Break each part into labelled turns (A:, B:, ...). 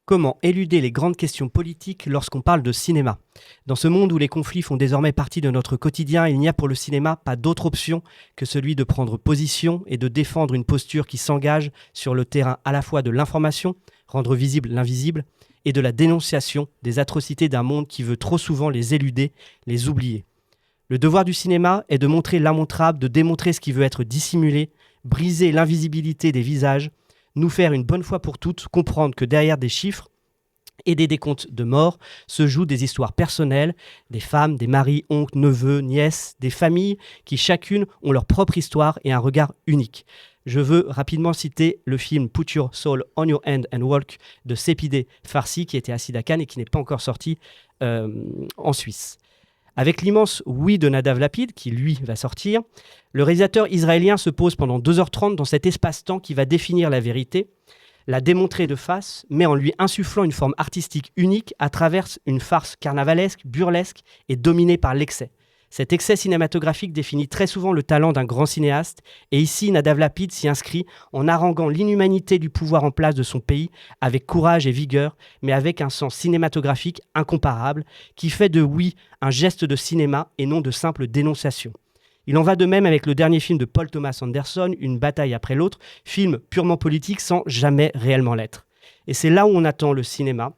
A: Comment éluder les grandes questions politiques lorsqu'on parle de cinéma? Dans ce monde où les conflits font désormais partie de notre quotidien, il n'y a pour le cinéma pas d'autre option que celui de prendre position et de défendre une posture qui s'engage sur le terrain à la fois de l'information, rendre visible l'invisible, et de la dénonciation des atrocités d'un monde qui veut trop souvent les éluder, les oublier. Le devoir du cinéma est de montrer l'immontrable, de démontrer ce qui veut être dissimulé, briser l'invisibilité des visages, nous faire une bonne fois pour toutes comprendre que derrière des chiffres et des décomptes de morts se jouent des histoires personnelles, des femmes, des maris, oncles, neveux, nièces, des familles qui chacune ont leur propre histoire et un regard unique. Je veux rapidement citer le film Put Your Soul on Your Hand and Walk de Sepideh Farsi qui était assis à Cannes et qui n'est pas encore sorti en Suisse. Avec l'immense Oui de Nadav Lapid, qui lui va sortir, le réalisateur israélien se pose pendant 2h30 dans cet espace-temps qui va définir la vérité, la démontrer de face, mais en lui insufflant une forme artistique unique à travers une farce carnavalesque, burlesque et dominée par l'excès. Cet excès cinématographique définit très souvent le talent d'un grand cinéaste, et ici Nadav Lapid s'y inscrit en haranguant l'inhumanité du pouvoir en place de son pays avec courage et vigueur, mais avec un sens cinématographique incomparable, qui fait de Oui un geste de cinéma et non de simple dénonciation. Il en va de même avec le dernier film de Paul Thomas Anderson, Une bataille après l'autre, film purement politique sans jamais réellement l'être. Et c'est là où on attend le cinéma,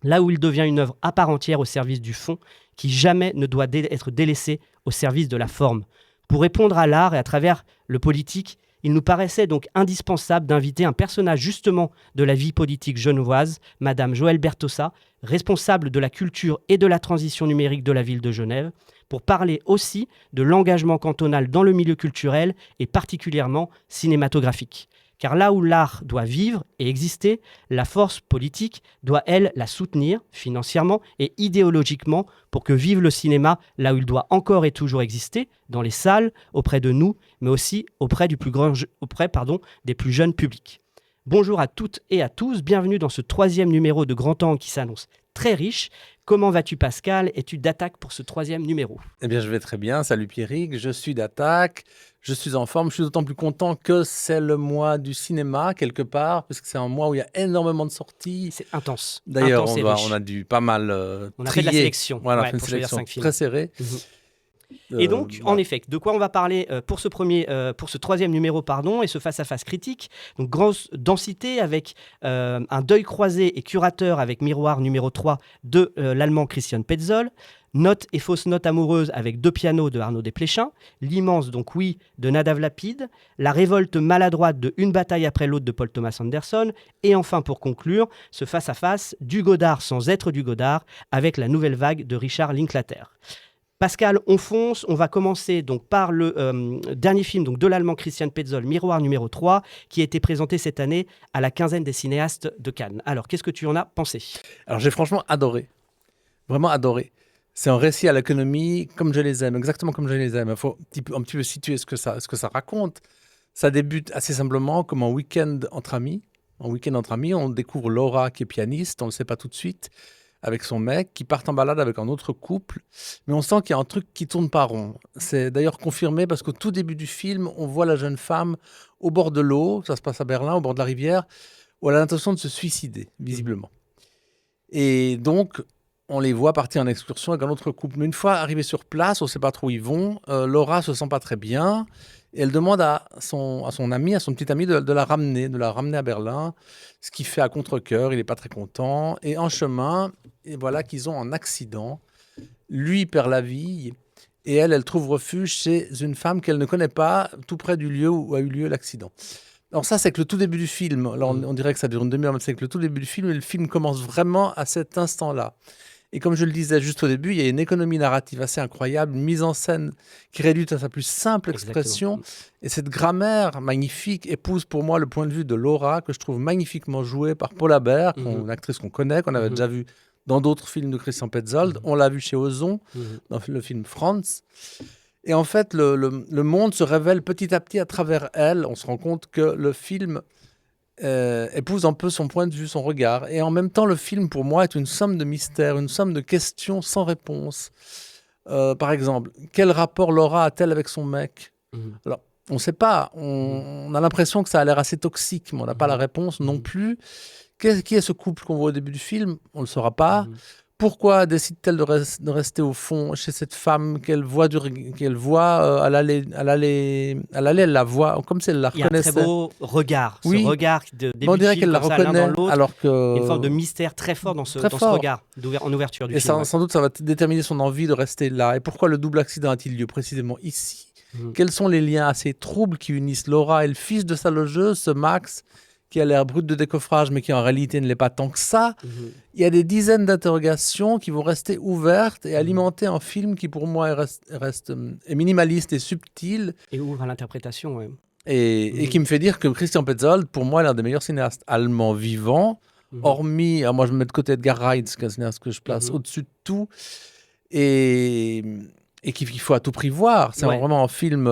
A: là où il devient une œuvre à part entière au service du fond, qui jamais ne doit être délaissé au service de la forme. Pour répondre à l'art et à travers le politique, il nous paraissait donc indispensable d'inviter un personnage justement de la vie politique genevoise, Madame Joëlle Bertossa, responsable de la culture et de la transition numérique de la ville de Genève, pour parler aussi de l'engagement cantonal dans le milieu culturel et particulièrement cinématographique. Car là où l'art doit vivre et exister, la force politique doit, elle, la soutenir financièrement et idéologiquement pour que vive le cinéma là où il doit encore et toujours exister, dans les salles, auprès de nous, mais aussi auprès des plus jeunes publics. Bonjour à toutes et à tous, bienvenue dans ce 3e numéro de Grand Angle qui s'annonce très riche. Comment vas-tu Pascal? Es-tu d'attaque pour ce 3e numéro?
B: Eh bien, je vais très bien. Salut Pierrick, je suis d'attaque, je suis en forme. Je suis d'autant plus content que c'est le mois du cinéma, quelque part, parce que c'est un mois où il y a énormément de sorties.
A: C'est intense.
B: D'ailleurs,
A: Intense et riche.
B: on a dû pas mal
A: On a
B: trier.
A: fait de la sélection.
B: Voilà,
A: Ouais,
B: on a fait une
A: pour choisir
B: sélection
A: 5 films.
B: très serrée.
A: Et donc, en effet, de quoi on va parler pour ce 3e numéro, et ce face-à-face critique. Donc, grosse densité avec un deuil croisé et curateur avec Miroir numéro 3 de l'allemand Christian Petzold. Notes et fausses notes amoureuses avec Deux pianos de Arnaud Desplechin. L'immense, donc oui, de Nadav Lapid. La révolte maladroite de Une bataille après l'autre de Paul Thomas Anderson. Et enfin, pour conclure, ce face-à-face du Godard sans être du Godard avec La nouvelle vague de Richard Linklater. Pascal, on fonce. On va commencer donc par le dernier film donc, de l'allemand Christian Petzold, Miroir numéro 3, qui a été présenté cette année à la quinzaine des cinéastes de Cannes. Alors, qu'est-ce que tu en as pensé?
B: Alors, j'ai franchement adoré. Vraiment adoré. C'est un récit à l'économie comme je les aime, exactement comme je les aime. Il faut un petit peu situer ce que ça raconte. Ça débute assez simplement comme un week-end entre amis. Un week-end entre amis, on découvre Laura qui est pianiste, on ne le sait pas tout de suite, avec son mec, qui partent en balade avec un autre couple. Mais on sent qu'il y a un truc qui tourne pas rond. C'est d'ailleurs confirmé parce qu'au tout début du film, on voit la jeune femme au bord de l'eau, ça se passe à Berlin, au bord de la rivière, où elle a l'intention de se suicider, visiblement. Et donc, on les voit partir en excursion avec un autre couple. Mais une fois arrivés sur place, on ne sait pas trop où ils vont. Laura se sent pas très bien. Et elle demande à son ami, à son petit ami, de la ramener à Berlin. Ce qu'il fait à contre-cœur, il n'est pas très content. Et en chemin, et voilà qu'ils ont un accident. Lui perd la vie. Et elle trouve refuge chez une femme qu'elle ne connaît pas, tout près du lieu où a eu lieu l'accident. Alors ça, c'est que le tout début du film. Alors on dirait que ça dure une demi-heure, mais c'est que le tout début du film, et le film commence vraiment à cet instant-là. Et comme je le disais juste au début, il y a une économie narrative assez incroyable, une mise en scène qui réduit à sa plus simple expression. Exactement. Et cette grammaire magnifique épouse pour moi le point de vue de Laura, que je trouve magnifiquement jouée par Paula Abert, une actrice qu'on connaît, qu'on avait déjà vue dans d'autres films de Christian Petzold. On l'a vue chez Ozon, dans le film Franz. Et en fait, le monde se révèle petit à petit à travers elle. On se rend compte que le film épouse un peu son point de vue, son regard. Et en même temps, le film, pour moi, est une somme de mystères, une somme de questions sans réponse. Par exemple, quel rapport Laura a-t-elle avec son mec? Alors, on ne sait pas. On a l'impression que ça a l'air assez toxique, mais on n'a pas la réponse non plus. Qui est ce couple qu'on voit au début du film? On ne le saura pas. Pourquoi décide-t-elle de rester au fond chez cette femme qu'elle voit, à l'aller, elle la voit, comme si elle la
A: Il y a un
B: reconnaissait.
A: très beau regard,
B: Oui.
A: ce regard de
B: Mais on
A: début de
B: dirait
A: film
B: qu'elle la
A: comme ça, l'un dans
B: reconnaît,
A: l'autre.
B: alors que...
A: Une forme de mystère très fort dans ce
B: Très fort.
A: regard en ouverture du
B: Et
A: film.
B: sans doute, ça va déterminer son envie de rester là. Et pourquoi le double accident a-t-il lieu précisément ici? Quels sont les liens assez troubles qui unissent Laura et le fils de sa logeuse, ce Max, qui a l'air brut de décoffrage, mais qui en réalité ne l'est pas tant que ça? Il y a des dizaines d'interrogations qui vont rester ouvertes et alimenter un film qui, pour moi, est minimaliste et subtil.
A: Et ouvre à l'interprétation, ouais.
B: Et qui me fait dire que Christian Petzold, pour moi, est l'un des meilleurs cinéastes allemands vivants, hormis, moi je me mets de côté Edgar Reitz, qui est un cinéaste que je place au-dessus de tout, et qu'il faut à tout prix voir. C'est vraiment un film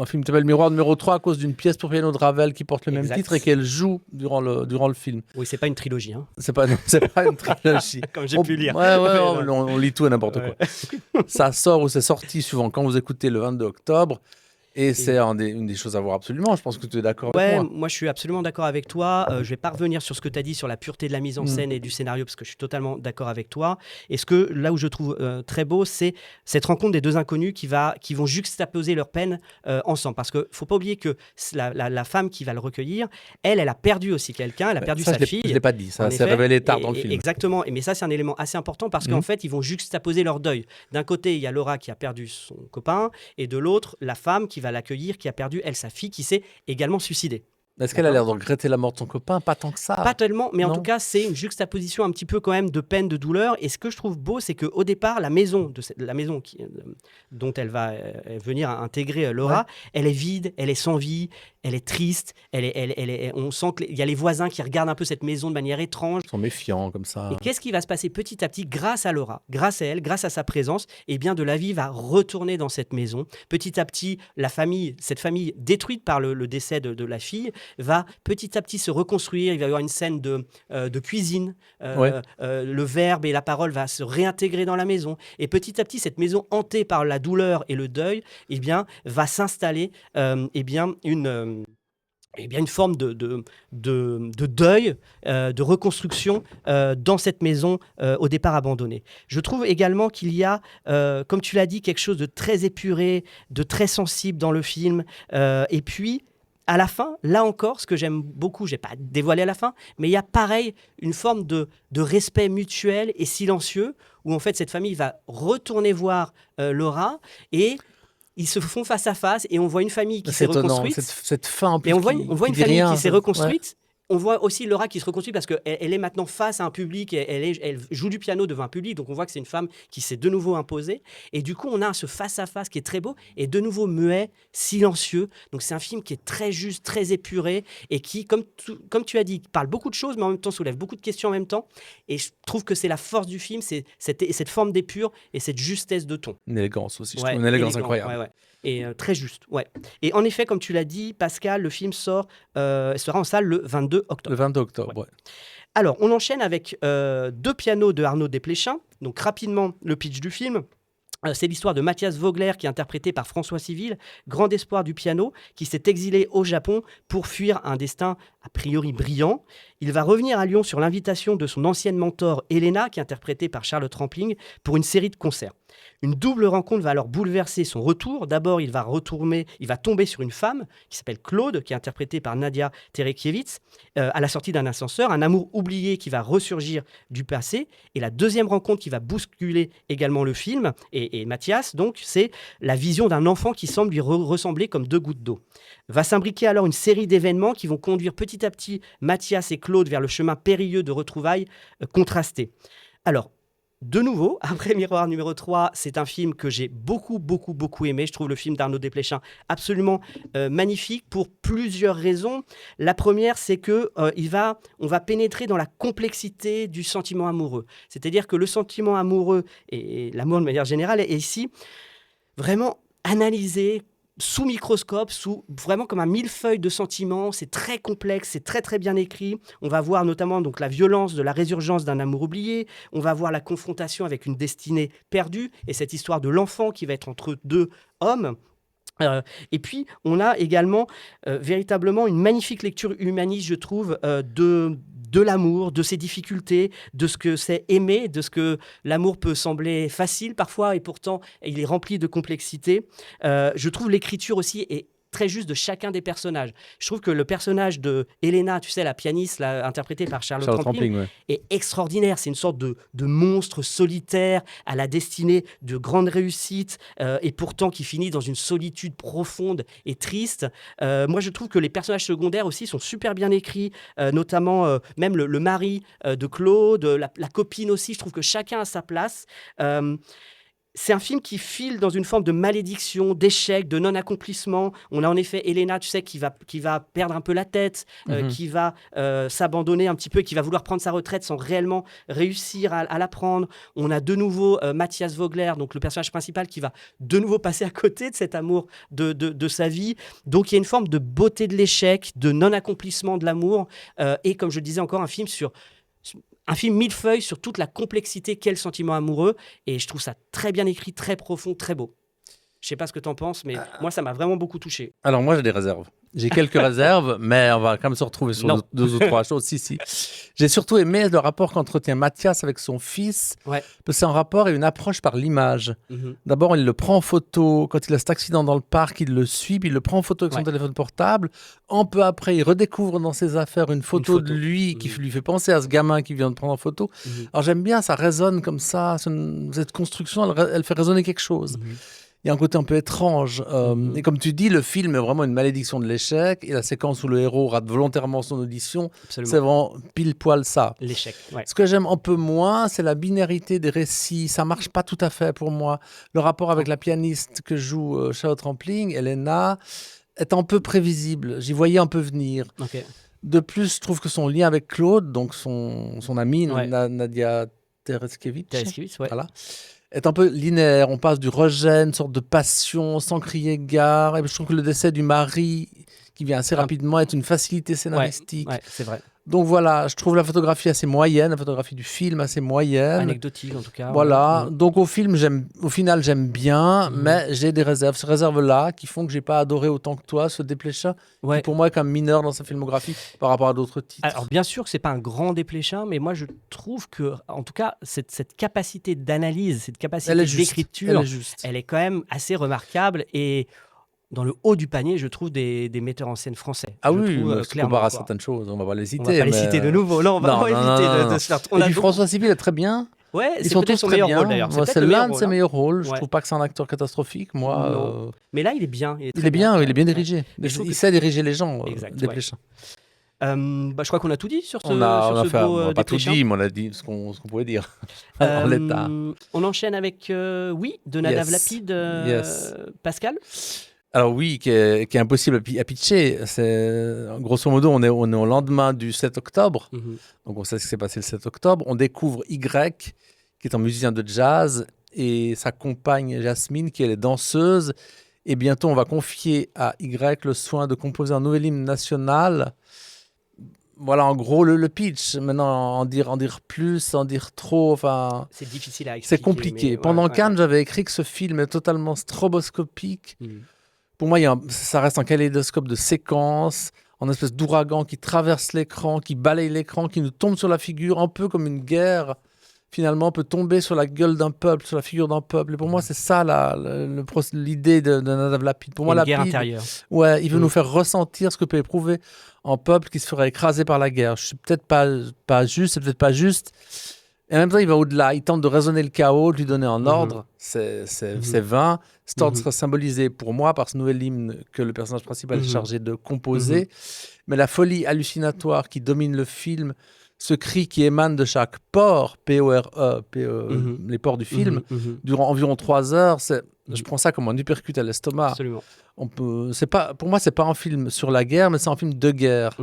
B: qui s'appelle Miroir numéro 3 à cause d'une pièce pour piano de Ravel qui porte le même titre et qu'elle joue durant le film.
A: Oui, c'est pas une trilogie. Hein.
B: C'est pas une trilogie.
A: Comme j'ai pu lire.
B: On lit tout et n'importe quoi. Ça sort ou c'est sorti souvent quand vous écoutez le 22 octobre. Et c'est une des choses à voir absolument. Je pense que tu es d'accord avec moi.
A: Moi je suis absolument d'accord avec toi. Je vais pas revenir sur ce que tu as dit sur la pureté de la mise en scène et du scénario parce que je suis totalement d'accord avec toi. Et là où je trouve très beau, c'est cette rencontre des deux inconnus qui vont juxtaposer leurs peines ensemble. Parce qu'il ne faut pas oublier que la femme qui va le recueillir, elle a perdu aussi quelqu'un, elle a perdu sa fille.
B: Je ne l'ai pas dit, ça s'est révélé tard dans le film.
A: Exactement. Mais ça, c'est un élément assez important parce qu'en fait, ils vont juxtaposer leur deuil. D'un côté, il y a Laura qui a perdu son copain et de l'autre, la femme qui va l'accueillir, qui a perdu, elle, sa fille, qui s'est également suicidée.
B: Est-ce qu'elle a l'air de regretter la mort de son copain? Pas tant que ça.
A: Pas tellement, mais en tout cas, c'est une juxtaposition un petit peu quand même de peine, de douleur. Et ce que je trouve beau, c'est qu'au départ, la maison dont elle va venir intégrer Laura, elle est vide, elle est sans vie, elle est triste, on sent qu'il y a les voisins qui regardent un peu cette maison de manière étrange.
B: Ils sont méfiants comme ça.
A: Et qu'est-ce qui va se passer petit à petit grâce à Laura, grâce à elle, grâce à sa présence? Eh bien, de la vie va retourner dans cette maison. Petit à petit, cette famille détruite par le décès de la fille, va petit à petit se reconstruire. Il va y avoir une scène de cuisine. Le verbe et la parole va se réintégrer dans la maison. Et petit à petit, cette maison hantée par la douleur et le deuil, eh bien, va s'installer une forme de deuil, de reconstruction dans cette maison au départ abandonnée. Je trouve également qu'il y a, comme tu l'as dit, quelque chose de très épuré, de très sensible dans le film. Et puis, à la fin, là encore, ce que j'aime beaucoup, je n'ai pas dévoilé à la fin, mais il y a pareil, une forme de respect mutuel et silencieux, où en fait cette famille va retourner voir Laura et ils se font face à face et on voit une famille qui s'est reconstruite.
B: Cette fin en plus.
A: Et on voit une famille qui s'est reconstruite. On voit aussi Laura qui se reconstruit parce qu'elle est maintenant face à un public, elle joue du piano devant un public, donc on voit que c'est une femme qui s'est de nouveau imposée. Et du coup, on a ce face-à-face qui est très beau et de nouveau muet, silencieux. Donc c'est un film qui est très juste, très épuré et qui, comme tu as dit, parle beaucoup de choses, mais en même temps soulève beaucoup de questions en même temps. Et je trouve que c'est la force du film, c'est cette forme d'épure et cette justesse de ton.
B: Une élégance aussi, je trouve une élégance incroyable.
A: Ouais. Et très juste, ouais. Et en effet, comme tu l'as dit, Pascal, le film sera en salle le 22 octobre.
B: Le 22 octobre, ouais.
A: Alors, on enchaîne avec deux pianos de Arnaud Desplechin. Donc, rapidement, le pitch du film. C'est l'histoire de Mathias Vogler, qui est interprété par François Civil, grand espoir du piano, qui s'est exilé au Japon pour fuir un destin a priori brillant. Il va revenir à Lyon sur l'invitation de son ancienne mentor Elena, qui est interprétée par Charlotte Rampling, pour une série de concerts. Une double rencontre va alors bouleverser son retour. D'abord, il va tomber sur une femme qui s'appelle Claude, qui est interprétée par Nadia Terekiewicz, à la sortie d'un ascenseur. Un amour oublié qui va ressurgir du passé. Et la deuxième rencontre qui va bousculer également le film, et Mathias, donc, c'est la vision d'un enfant qui semble lui ressembler comme deux gouttes d'eau. Va s'imbriquer alors une série d'événements qui vont conduire petit à petit Mathias et Claude vers le chemin périlleux de retrouvailles contrastées. Alors, de nouveau, après Miroir numéro 3, c'est un film que j'ai beaucoup aimé. Je trouve le film d'Arnaud Desplechin absolument magnifique pour plusieurs raisons. La première, c'est que on va pénétrer dans la complexité du sentiment amoureux. C'est-à-dire que le sentiment amoureux et l'amour de manière générale est ici vraiment analysé sous microscope, vraiment comme un millefeuille de sentiments. C'est très complexe, c'est très très bien écrit. On va voir notamment donc la violence de la résurgence d'un amour oublié. On va voir la confrontation avec une destinée perdue et cette histoire de l'enfant qui va être entre deux hommes. Et puis, on a également véritablement une magnifique lecture humaniste, je trouve, de l'amour, de ses difficultés, de ce que c'est aimer, de ce que l'amour peut sembler facile parfois, et pourtant, il est rempli de complexité. Je trouve l'écriture aussi est très juste de chacun des personnages. Je trouve que le personnage de Helena, tu sais, la pianiste interprétée par Charlotte Rampling,
B: ouais.
A: est extraordinaire. C'est une sorte de monstre solitaire à la destinée de grande réussite et pourtant qui finit dans une solitude profonde et triste. Moi, je trouve que les personnages secondaires aussi sont super bien écrits, notamment même le mari de Claude, la copine aussi. Je trouve que chacun a sa place. C'est un film qui file dans une forme de malédiction, d'échec, de non-accomplissement. On a en effet Helena, tu sais, qui va perdre un peu la tête, qui va s'abandonner un petit peu, qui va vouloir prendre sa retraite sans réellement réussir à la prendre. On a de nouveau Matthias Vogler, donc le personnage principal, qui va de nouveau passer à côté de cet amour de sa vie. Donc il y a une forme de beauté de l'échec, de non-accomplissement de l'amour. Et comme je le disais encore, un film millefeuille sur toute la complexité qu'est le sentiment amoureux. Et je trouve ça très bien écrit, très profond, très beau. Je sais pas ce que tu en penses, mais moi, ça m'a vraiment beaucoup touché.
B: Alors moi, j'ai des réserves. J'ai quelques réserves, mais on va quand même se retrouver sur deux ou trois choses. Si. J'ai surtout aimé le rapport qu'entretient Mathias avec son fils,
A: Ouais.
B: parce que c'est un rapport et une approche par l'image.
A: Mhm.
B: D'abord, il le prend en photo. Quand il a cet accident dans le parc, il le suit, puis il le prend en photo avec son téléphone portable. Un peu après, il redécouvre dans ses affaires une photo de lui qui lui fait penser à ce gamin qui vient de prendre en photo. Alors j'aime bien, ça résonne comme ça. Cette construction, elle fait résonner quelque chose. Il y a un côté un peu étrange. Et comme tu dis, le film est vraiment une malédiction de l'échec. Et la séquence où le héros rate volontairement son audition,
A: Absolument.
B: c'est vraiment pile poil ça.
A: L'échec. Ouais.
B: Ce que j'aime un peu moins, c'est la binarité des récits. Ça marche pas tout à fait pour moi. Le rapport avec la pianiste que joue Charlotte Rampling, Helena, est un peu prévisible. J'y voyais un peu venir.
A: Okay.
B: De plus, je trouve que son lien avec Claude, donc son amie, Nadia Tereskevich,
A: ouais.
B: voilà, est un peu linéaire. On passe du rejet, une sorte de passion, sans crier gare. Et je trouve que le décès du mari, qui vient assez rapidement, est une facilité scénaristique.
A: Ouais, c'est vrai.
B: Donc voilà, je trouve la photographie assez moyenne, la photographie du film assez moyenne.
A: Anecdotique en tout cas.
B: Voilà, donc au final j'aime bien, mais j'ai des réserves. Ces réserves-là qui font que j'ai pas adoré autant que toi ce Desplechin, qui pour moi est quand même mineur dans sa filmographie par rapport à d'autres titres.
A: Alors bien sûr que c'est pas un grand Desplechin, mais moi je trouve que, en tout cas, cette capacité d'analyse, cette capacité d'écriture, elle est quand même assez remarquable et dans le haut du panier, je trouve, des metteurs en scène français.
B: Ah oui,
A: clairement.
B: Comparé à certaines choses, on va pas les citer.
A: On va pas les citer de nouveau. Non, on va éviter de se faire...
B: Et puis François Civil est très bien.
A: Ouais,
B: ils sont tous
A: son
B: très
A: meilleur
B: bien.
A: Rôle, d'ailleurs.
B: C'est l'un de ses meilleurs rôles. Je trouve pas que c'est un acteur catastrophique, moi.
A: Mais là, il est bien. Il
B: est bien dirigé. Il sait diriger les gens, Desplechin.
A: Je crois qu'on a tout dit sur ce
B: on n'a pas tout
A: Desplechin.
B: dit, mais on a dit ce qu'on pouvait dire en l'état.
A: On enchaîne avec Oui de Nadav Lapid, Pascal.
B: Alors oui, qui est impossible à pitcher. Grosso modo, on est au lendemain du 7 octobre. Donc on sait ce qui s'est passé le 7 octobre. On découvre Y, qui est un musicien de jazz, et sa compagne Jasmine, qui est danseuse. Et bientôt, on va confier à Y le soin de composer un nouvel hymne national. Voilà, en gros, le pitch. Maintenant, en dire plus, en dire trop, enfin...
A: C'est difficile à expliquer.
B: C'est compliqué. Pendant Cannes, j'avais écrit que ce film est totalement stroboscopique. Pour moi, ça reste un kaléidoscope de séquences, un espèce d'ouragan qui traverse l'écran, qui balaye l'écran, qui nous tombe sur la figure, un peu comme une guerre, finalement, peut tomber sur la gueule d'un peuple, sur la figure d'un peuple. Et pour moi, c'est ça l'idée de Nadav Lapid. Pour moi,
A: une guerre intérieure.
B: Ouais, il veut nous faire ressentir ce que peut éprouver un peuple qui se ferait écraser par la guerre. Je suis peut-être pas juste, c'est peut-être pas juste. Et en même temps, il va au-delà. Il tente de raisonner le chaos, de lui donner un ordre. C'est vain. Cet ordre sera symbolisé pour moi par ce nouvel hymne que le personnage principal est chargé de composer. Mais la folie hallucinatoire qui domine le film, ce cri qui émane de chaque pore, P-O-R-E, les pores du film, durant environ 3 heures, je prends ça comme un uppercut à l'estomac.
A: Absolument.
B: Pour moi, c'est pas un film sur la guerre, mais c'est un film de guerre.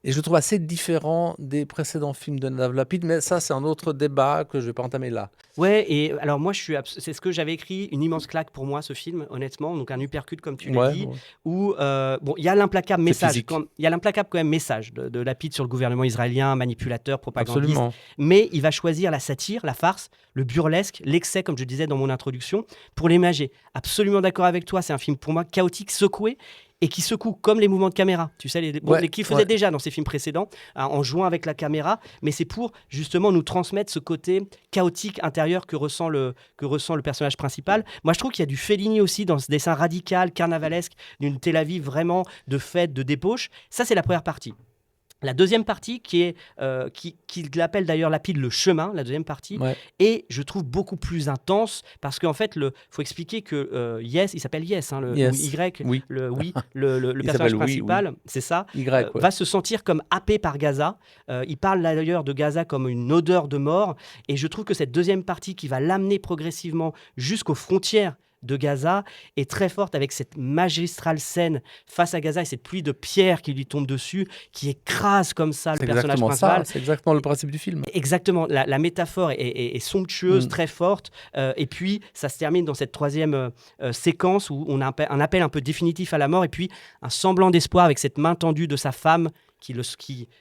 B: Et je le trouve assez différent des précédents films de Nadav Lapid, mais ça, c'est un autre débat que je ne vais pas entamer là.
A: Ouais, et alors moi, c'est ce que j'avais écrit, une immense claque pour moi, ce film, honnêtement, donc un uppercut, comme tu l'as
B: Ouais,
A: dit,
B: ouais.
A: où, bon, il y a l'implacable
B: C'est
A: message,
B: physique.
A: il y a l'implacable quand même message de Lapid sur le gouvernement israélien, manipulateur, propagandiste,
B: Absolument.
A: mais il va choisir la satire, la farce, le burlesque, l'excès, comme je disais dans mon introduction, pour l'imager. Absolument d'accord avec toi, c'est un film pour moi chaotique, secoué, et qui secoue comme les mouvements de caméra. Tu sais, qu'il faisait déjà dans ses films précédents, en jouant avec la caméra, mais c'est pour justement nous transmettre ce côté chaotique intérieur que ressent le personnage principal. Moi, je trouve qu'il y a du Fellini aussi dans ce dessin radical, carnavalesque, d'une Tel Aviv vraiment de fête, de débauche. Ça, c'est la première partie. La deuxième partie, qui l'appelle d'ailleurs Lapide le chemin, la deuxième partie,
B: Ouais.
A: et je trouve beaucoup plus intense parce qu'en fait, faut expliquer que Yes, il s'appelle Yes, hein,
B: Yes.
A: ou Y,
B: Oui.
A: le
B: Il
A: personnage
B: s'appelle
A: principal, c'est ça,
B: Y, ouais.
A: va se sentir comme happé par Gaza. Il parle d'ailleurs de Gaza comme une odeur de mort, et je trouve que cette deuxième partie qui va l'amener progressivement jusqu'aux frontières de Gaza est très forte, avec cette magistrale scène face à Gaza et cette pluie de pierres qui lui tombe dessus, qui écrase comme ça le
B: C'est
A: personnage
B: exactement
A: principal.
B: ça, c'est exactement le principe du film.
A: Exactement, la métaphore est somptueuse, très forte, et puis ça se termine dans cette troisième séquence où on a un appel un peu définitif à la mort, et puis un semblant d'espoir avec cette main tendue de sa femme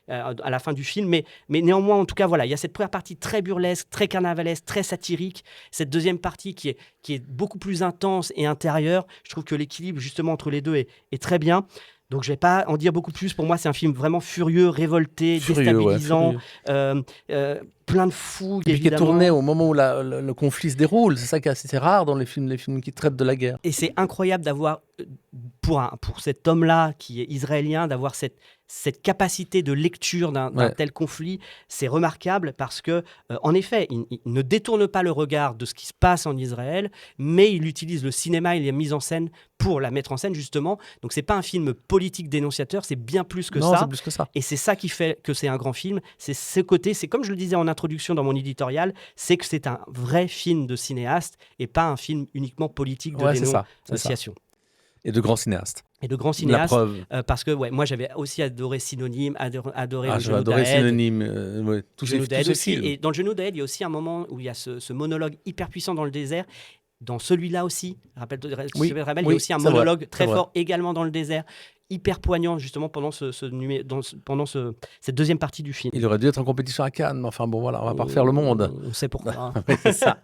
A: à la fin du film, mais néanmoins, en tout cas, voilà, il y a cette première partie très burlesque, très carnavalesque, très satirique, cette deuxième partie qui est beaucoup plus intense et intérieure. Je trouve que l'équilibre justement entre les deux est très bien. Donc je vais pas en dire beaucoup plus. Pour moi, c'est un film vraiment furieux, révolté, déstabilisant, plein de fouilles,
B: et puis qui est
A: évidemment.
B: tourné au moment où le conflit se déroule. C'est ça qui est assez rare dans les films qui traitent de la guerre.
A: Et c'est incroyable d'avoir, pour cet homme-là qui est israélien, d'avoir cette capacité de lecture d'un tel conflit. C'est remarquable parce que, en effet, il ne détourne pas le regard de ce qui se passe en Israël, mais il utilise le cinéma et la mise en scène pour la mettre en scène, justement. Donc c'est pas un film politique dénonciateur, c'est bien plus que
B: non,
A: ça.
B: c'est plus que ça.
A: Et c'est ça qui fait que c'est un grand film. C'est ce côté, c'est comme je le disais en introduction dans mon éditorial, c'est que c'est un vrai film de cinéaste et pas un film uniquement politique de dénonciation.
B: Et de grands cinéastes.
A: Et de grands cinéastes.
B: La preuve.
A: parce que moi j'avais aussi adoré Synonyme, adoré le
B: J'ai adoré Synonyme, tous ces
A: films. Et dans le Genou d'Aed, il y a aussi un moment où il y a ce monologue hyper puissant dans le désert. Dans celui-là aussi, il y a aussi un monologue très fort également dans le désert, hyper poignant justement pendant cette deuxième partie du film.
B: Il aurait dû être en compétition à Cannes, mais enfin bon voilà, on va pas refaire le monde.
A: On sait pourquoi.
B: C'est ça.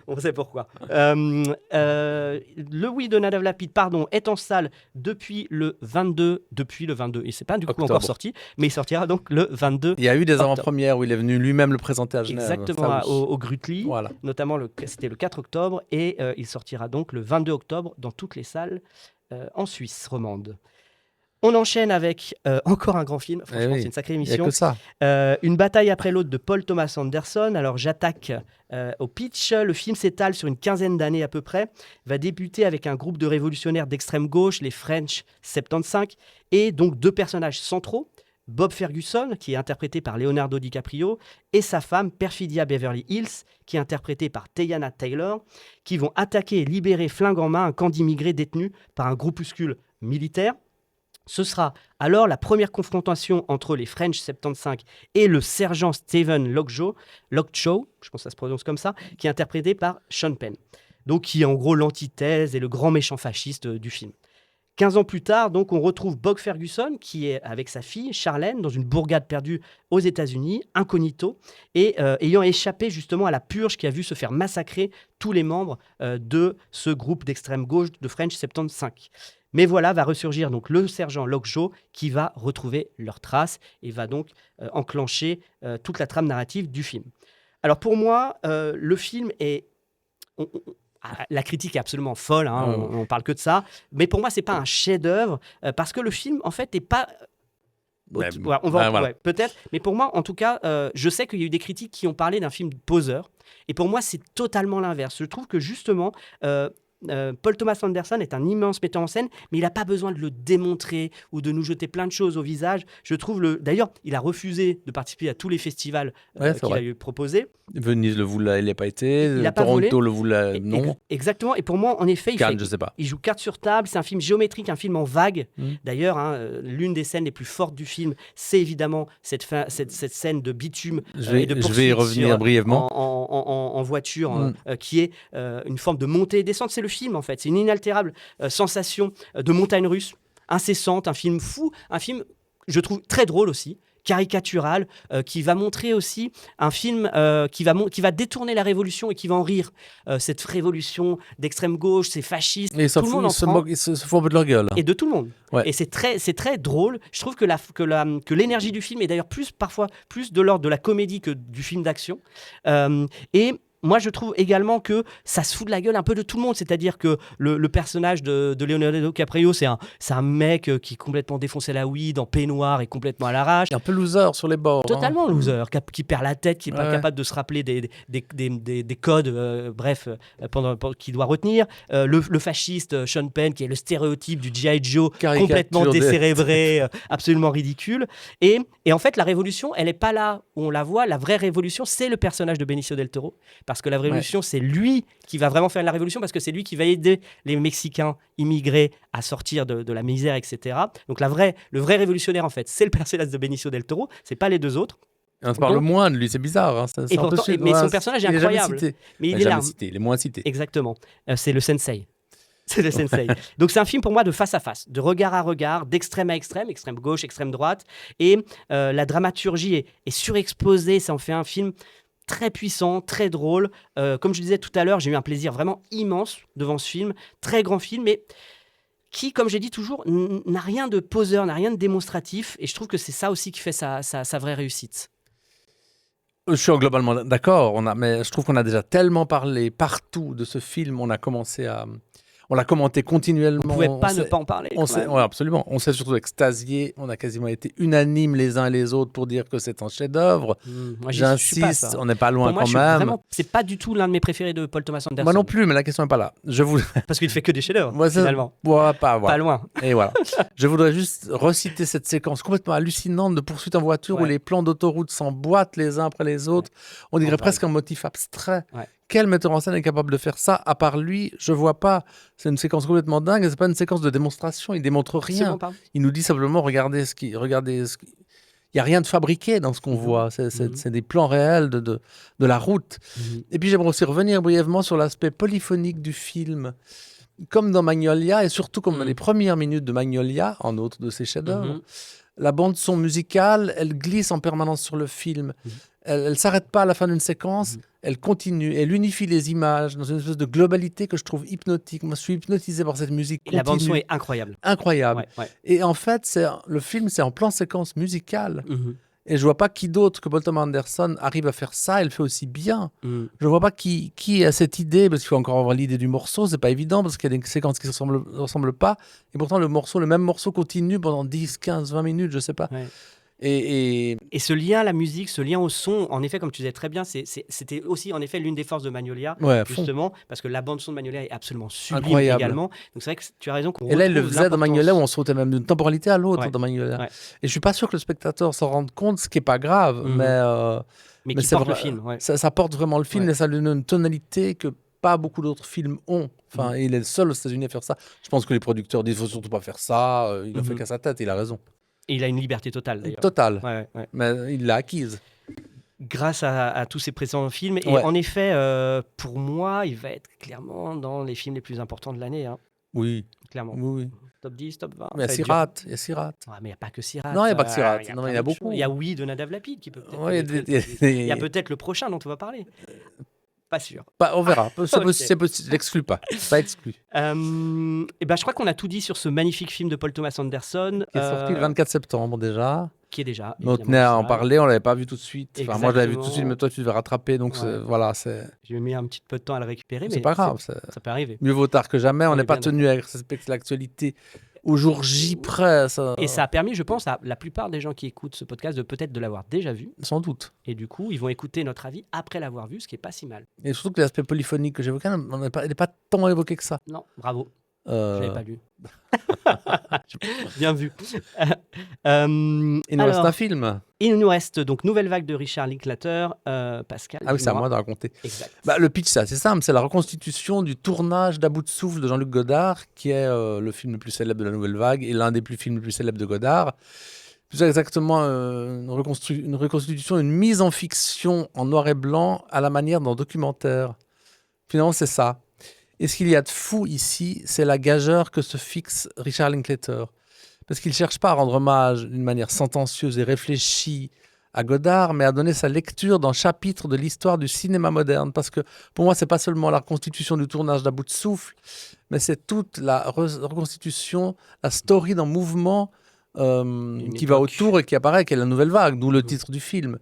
A: On sait pourquoi. Le Oui de Nadav Lapid, est en salle depuis le 22, et c'est pas du coup encore sorti, mais il sortira donc le 22.
B: Il y a eu des avant-premières où il est venu lui-même le présenter à Genève.
A: Exactement, au Grutli,
B: voilà.
A: notamment c'était le 4 octobre, et il sortira donc le 22 octobre dans toutes les salles en Suisse romande. On enchaîne avec encore un grand film. Franchement, c'est une sacrée émission.
B: Il n'y a que ça.
A: Une bataille après l'autre de Paul Thomas Anderson. Alors, j'attaque au pitch. Le film s'étale sur une quinzaine d'années à peu près. Va débuter avec un groupe de révolutionnaires d'extrême gauche, les French 75, et donc deux personnages centraux. Bob Ferguson, qui est interprété par Leonardo DiCaprio, et sa femme Perfidia Beverly Hills, qui est interprétée par Teyana Taylor, qui vont attaquer et libérer flingue en main un camp d'immigrés détenus par un groupuscule militaire. Ce sera alors la première confrontation entre les French 75 et le sergent Stephen Lockjaw, je pense que ça se prononce comme ça, qui est interprété par Sean Penn. Donc qui est en gros l'antithèse et le grand méchant fasciste du film. 15 ans plus tard, donc, on retrouve Bob Ferguson, qui est avec sa fille, Charlène, dans une bourgade perdue aux États-Unis, incognito, et ayant échappé justement à la purge qui a vu se faire massacrer tous les membres de ce groupe d'extrême gauche de French 75. Mais voilà, va ressurgir donc le sergent Lockjaw qui va retrouver leurs traces et va donc enclencher toute la trame narrative du film. Alors pour moi, le film est... la critique est absolument folle, on parle que de ça. Mais pour moi, c'est pas un chef-d'œuvre parce que le film, en fait, n'est pas... peut-être. Mais pour moi, en tout cas, je sais qu'il y a eu des critiques qui ont parlé d'un film poseur. Et pour moi, c'est totalement l'inverse. Je trouve que justement... Paul Thomas Anderson est un immense metteur en scène, mais il n'a pas besoin de le démontrer ou de nous jeter plein de choses au visage. Je trouve D'ailleurs, il a refusé de participer à tous les festivals qu'il a eu proposés.
B: Venise le voulait, il n'y a pas été.
A: Il a pas
B: Toronto
A: volé.
B: le voulait, non.
A: Exactement. Et pour moi, en effet,
B: Cannes, je sais pas.
A: il joue carte sur table. C'est un film géométrique, un film en vague. D'ailleurs, l'une des scènes les plus fortes du film, c'est évidemment cette scène de bitume et de poursuite.
B: Je vais y revenir brièvement.
A: En voiture, qui est une forme de montée et descente. C'est le film, en fait. C'est une inaltérable sensation de montagne russe, incessante, un film fou, un film, je trouve, très drôle aussi, caricatural, qui va montrer aussi un film qui va détourner la révolution et qui va en rire. Cette révolution d'extrême gauche, ces fascistes,
B: Et
A: tout le monde
B: ils se font un peu de leur gueule.
A: Et de tout le monde.
B: Ouais.
A: Et c'est très drôle. Je trouve que l'énergie du film est d'ailleurs parfois plus de l'ordre de la comédie que du film d'action. Et moi, je trouve également que ça se fout de la gueule un peu de tout le monde. C'est-à-dire que le personnage de Leonardo DiCaprio, c'est un mec qui est complètement défoncé à la weed, en peignoir et complètement à l'arrache.
B: Un peu loser sur les bords.
A: Totalement loser, qui perd la tête, qui n'est pas capable de se rappeler des codes, qu'il doit retenir. Le fasciste Sean Penn, qui est le stéréotype du G.I. Joe, complètement décérébré, absolument ridicule. Et en fait, la révolution, elle n'est pas là où on la voit. La vraie révolution, c'est le personnage de Benicio del Toro. Parce que la révolution, c'est lui qui va vraiment faire la révolution, parce que c'est lui qui va aider les Mexicains immigrés à sortir de la misère, etc. Donc le vrai révolutionnaire, en fait, c'est le personnage de Benicio del Toro, c'est pas les deux autres.
B: On se parle moins de lui, c'est bizarre. Hein.
A: Mais son personnage est incroyable. Mais il est là.
B: Il est moins cité.
A: Exactement. C'est le sensei. C'est le sensei. Donc c'est un film pour moi de face à face, de regard à regard, d'extrême à extrême, extrême gauche, extrême droite. Et la dramaturgie est surexposée, ça en fait un film très puissant, très drôle. Comme je disais tout à l'heure, j'ai eu un plaisir vraiment immense devant ce film. Très grand film, mais qui, comme j'ai dit toujours, n'a rien de poseur, n'a rien de démonstratif. Et je trouve que c'est ça aussi qui fait sa vraie réussite.
B: Je suis globalement d'accord, mais je trouve qu'on a déjà tellement parlé partout de ce film, on l'a commenté continuellement.
A: On ne pouvait pas ne pas en parler.
B: Oui, absolument. On s'est surtout extasié. On a quasiment été unanimes les uns et les autres pour dire que c'est un chef-d'œuvre.
A: Moi,
B: j'insiste, on n'est pas loin quand même.
A: Vraiment, c'est pas du tout l'un de mes préférés de Paul Thomas Anderson.
B: Moi non plus, mais la question n'est pas là.
A: Parce qu'il fait que des chefs-d'œuvre, finalement.
B: Pas
A: loin.
B: Et voilà. Je voudrais juste reciter cette séquence complètement hallucinante de poursuite en voiture où les plans d'autoroute s'emboîtent les uns après les autres. On dirait presque un motif abstrait. Quel metteur en scène est capable de faire ça? À part lui, je vois pas. C'est une séquence complètement dingue. C'est pas une séquence de démonstration. Il démontre rien. Il nous dit simplement regardez il y a rien de fabriqué dans ce qu'on voit. C'est des plans réels de la route. Et puis j'aimerais aussi revenir brièvement sur l'aspect polyphonique du film. Comme dans Magnolia, et surtout comme dans les premières minutes de Magnolia, en autre de ses chefs-d'œuvre, la bande-son musicale, elle glisse en permanence sur le film. Elle ne s'arrête pas à la fin d'une séquence, elle continue, elle unifie les images dans une espèce de globalité que je trouve hypnotique. Moi, je suis hypnotisé par cette musique continue.
A: La bande-son est incroyable.
B: Incroyable. Et en fait, le film, c'est en plan séquence musicale. Et je vois pas qui d'autre que Paul Thomas Anderson arrive à faire ça, elle le fait aussi bien. Je vois pas qui a cette idée, parce qu'il faut encore avoir l'idée du morceau, c'est pas évident, parce qu'il y a des séquences qui ne ressemblent pas, et pourtant le même morceau continue pendant 10, 15, 20 minutes, je sais pas. Et
A: ce lien à la musique, ce lien au son, en effet, comme tu disais très bien, c'était aussi en effet l'une des forces de Magnolia, justement, parce que la bande-son de Magnolia est absolument sublime également. Donc c'est vrai que tu as raison qu'on
B: et là, il le faisait dans Magnolia où on sautait même d'une temporalité à l'autre dans Magnolia. Et je suis pas sûr que le spectateur s'en rende compte, ce qui est pas grave,
A: mais qui porte le film.
B: Ça porte vraiment le film et ça lui donne une tonalité que pas beaucoup d'autres films ont. Enfin, il est le seul aux États-Unis à faire ça. Je pense que les producteurs disent faut surtout pas faire ça. Il en fait qu'à sa tête. Il a raison.
A: Et il a une liberté totale, d'ailleurs.
B: Totale. Mais il l'a acquise.
A: Grâce à tous ses précédents films. Et en effet, pour moi, il va être clairement dans les films les plus importants de l'année. Hein.
B: Oui.
A: Clairement.
B: Oui.
A: Top 10, top 20.
B: Mais il y a Sirat.
A: Mais il n'y a pas que Sirat.
B: Non, il n'y a pas que Sirat. Il y en a beaucoup.
A: Il y a Oui de Nadav Lapid qui peut peut-être.
B: Il
A: y a peut-être le prochain dont on va parler. Pas sûr.
B: On verra. C'est possible. Je l'exclus pas. Pas exclu.
A: Je crois qu'on a tout dit sur ce magnifique film de Paul Thomas Anderson.
B: Qui est sorti le 24 septembre déjà.
A: Qui est déjà.
B: On tenait à en parler, on l'avait pas vu tout de suite. Enfin, moi, je l'avais vu tout de suite, mais toi, tu devais rattraper. Donc voilà,
A: j'ai mis un petit peu de temps à le récupérer, mais
B: c'est pas grave.
A: Ça peut arriver.
B: Mieux vaut tard que jamais. On n'est pas tenu à respecter l'actualité au jour J près.
A: Et ça a permis, je pense, à la plupart des gens qui écoutent ce podcast de peut-être de l'avoir déjà vu.
B: Sans doute.
A: Et du coup, ils vont écouter notre avis après l'avoir vu, ce qui est pas si mal.
B: Et surtout que l'aspect polyphonique que j'évoquais, il n'est pas tant évoqué que ça.
A: Non, bravo. J'avais pas lu. Bien vu.
B: Il nous reste un film.
A: Il nous reste donc Nouvelle vague de Richard Linklater, Pascal.
B: Ah oui, c'est à moi de raconter.
A: Exact.
B: Le pitch, c'est assez simple. C'est la reconstitution du tournage d'À bout de souffle de Jean-Luc Godard, qui est le film le plus célèbre de la Nouvelle Vague et l'un des films les plus célèbres de Godard. Plus exactement, une reconstitution, une mise en fiction en noir et blanc à la manière d'un documentaire. Finalement, c'est ça. Et ce qu'il y a de fou ici, c'est la gageure que se fixe Richard Linklater. Parce qu'il ne cherche pas à rendre hommage d'une manière sentencieuse et réfléchie à Godard, mais à donner sa lecture d'un chapitre de l'histoire du cinéma moderne. Parce que pour moi, ce n'est pas seulement la reconstitution du tournage d'À bout de souffle, mais c'est toute la reconstitution, la story d'un mouvement qui va autour et qui apparaît, qui est la Nouvelle Vague, d'où le titre du film.